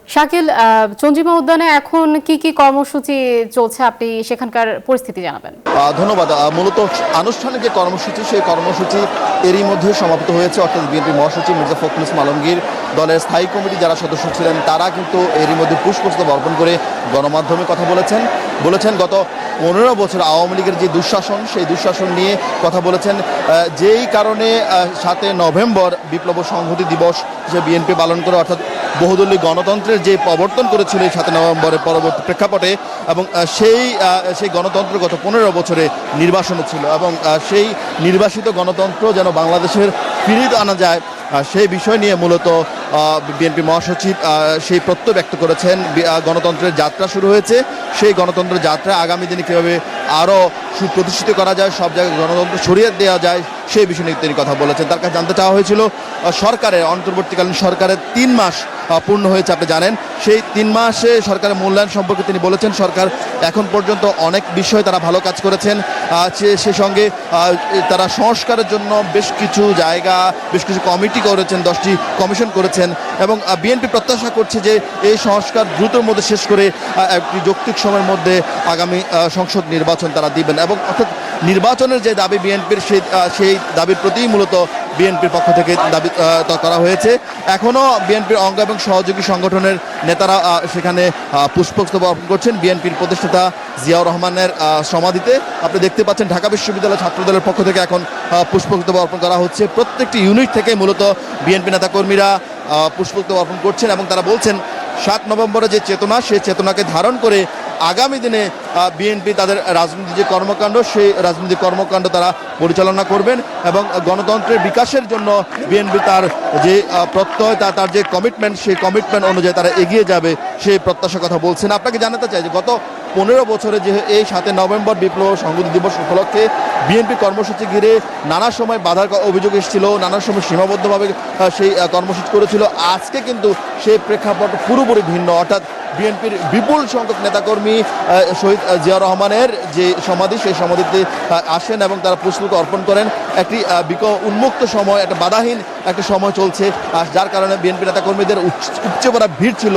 শাকিল, চন্দ্রিমা উদ্যানে এখন কি কি কর্মসূচি চলছে, আপনি সেখানকার পরিস্থিতি জানাবেন। ধন্যবাদ। মূলত আনুষ্ঠানিক যে কর্মসূচি সেই কর্মসূচি এরই মধ্যে সমাপ্ত হয়েছে, অর্থাৎ বিএনপি মহাসচিব মির্জা ফখরুল ইসলাম আলমগীর দলের স্থায়ী কমিটি যারা সদস্য ছিলেন তারা কিন্তু এরই মধ্যে পুষ্পস্তবক অর্পণ করে গণমাধ্যমে কথা বলেছেন গত 15 বছর আওয়ামী লীগের যে দুঃশাসন সেই দুঃশাসন নিয়ে কথা বলেছেন, যেই কারণে 7 নভেম্বর বিপ্লব সংহতি দিবস হিসেবে বিএনপি পালন করে, অর্থাৎ বহুদলীয় গণতন্ত্রের যে প্রবর্তন করেছিল এই 7 নভেম্বরের পরবর্তী প্রেক্ষাপটে, এবং সেই গণতন্ত্র গত 15 বছরে নির্বাসনে ছিল, এবং সেই নির্বাসিত গণতন্ত্র যেন বাংলাদেশের ফিরিয়ে আনা যায় সেই বিষয় নিয়ে মূলত বিএনপি মহাসচিব সেই প্রত্যয় ব্যক্ত করেছেন। গণতন্ত্রের যাত্রা শুরু হয়েছে, সেই গণতন্ত্রের যাত্রা আগামী দিনে কীভাবে আরও সুপ্রতিষ্ঠিত করা যায়, সব জায়গায় গণতন্ত্র ছড়িয়ে দেওয়া যায় সেই বিষয় নিয়ে তিনি কথা বলেছেন। তার কাছে জানতে চাওয়া হয়েছিল সরকারের অন্তর্বর্তীকালীন সরকারের 3 মাস পূর্ণ হয়েছে, আপনি জানেন সেই 3 মাসে সরকারের মূল্যায়ন সম্পর্কে তিনি বলেছেন সরকার এখন পর্যন্ত অনেক বিষয় তারা ভালো কাজ করেছেন, সে সঙ্গে তারা সংস্কারের জন্য বেশ কিছু জায়গা বেশ কিছু কমিটি করেছেন, 10টি কমিশন করেছেন, এবং বিএনপি প্রত্যাশা করছে যে এই সংস্কার দ্রুতের মধ্যে শেষ করে একটি যৌক্তিক সময়ের মধ্যে আগামী সংসদ নির্বাচন তারা দিবেন, এবং অর্থাৎ নির্বাচনের যে দাবি বিএনপির সেই দাবির প্রতিই মূলত বিএনপির পক্ষ থেকে দাবি করা হয়েছে। এখনও বিএনপির অঙ্গ এবং সহযোগী সংগঠনের নেতারা সেখানে পুষ্পস্তবক অর্পণ করছেন বিএনপির প্রতিষ্ঠাতা জিয়াউর রহমানের সমাধিতে। আপনি দেখতে পাচ্ছেন ঢাকা বিশ্ববিদ্যালয় ছাত্রদলের পক্ষ থেকে এখন পুষ্পস্তবক অর্পণ করা হচ্ছে। প্রত্যেকটি ইউনিট থেকে মূলত বিএনপি নেতাকর্মীরা পুষ্পস্তবক অর্পণ করছেন, এবং তারা বলছেন 7 নভেম্বরে যে চেতনা সেই চেতনাকে ধারণ করে আগামী দিনে বিএনপি তাদের রাজনৈতিক যে কর্মকাণ্ড সেই রাজনৈতিক কর্মকাণ্ড তারা পরিচালনা করবেন, এবং গণতন্ত্রের বিকাশের জন্য বিএনপি তার যে প্রত্যয় তার যে কমিটমেন্ট সেই কমিটমেন্ট অনুযায়ী তারা এগিয়ে যাবে সেই প্রত্যাশার কথা বলছেন। আপনাকে জানাতে চাই যে গত 15 বছরে যে এই 7 নভেম্বর বিপ্লব সংহতি দিবস উপলক্ষে বিএনপি কর্মসূচি ঘিরে নানা সময় বাধার অভিযোগ এসেছিল, নানা সময় সীমাবদ্ধভাবে সেই কর্মসূচি করেছিল। আজকে কিন্তু সেই প্রেক্ষাপট পুরোপুরি ভিন্ন, অর্থাৎ বিএনপির বিপুল সংখ্যক নেতাকর্মী শহীদ জিয়াউর রহমানের যে সমাধি সেই সমাধিতে আসেন এবং তারা পুষ্পস্তবক অর্পণ করেন। একটি উন্মুক্ত সময়, একটা বাধাহীন একটা সময় চলছে, যার কারণে বিএনপি নেতাকর্মীদের উপচে পড়া ভিড় ছিল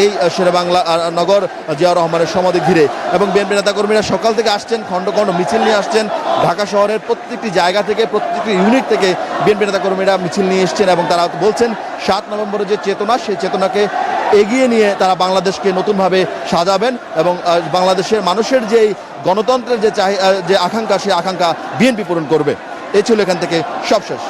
এই শেরেবাংলা নগর জিয়াউর রহমানের সমাধি ঘিরে, এবং বিএনপি নেতাকর্মীরা সকাল থেকে আসছেন, খণ্ড খণ্ড মিছিল নিয়ে আসছেন। ঢাকা শহরের প্রত্যেকটি জায়গা থেকে প্রত্যেকটি ইউনিট থেকে বিএনপি নেতাকর্মীরা মিছিল নিয়ে এসছেন, এবং তারা বলছেন 7 নভেম্বরের যে চেতনা সেই চেতনাকে এগিয়ে নিয়ে তারা বাংলাদেশকে নতুনভাবে সাজাবেন, এবং বাংলাদেশের মানুষের যেই গণতন্ত্রের যে আকাঙ্ক্ষা সেই আকাঙ্ক্ষা বিএনপি পূরণ করবে। এই ছিল এখান থেকে সব শেষ।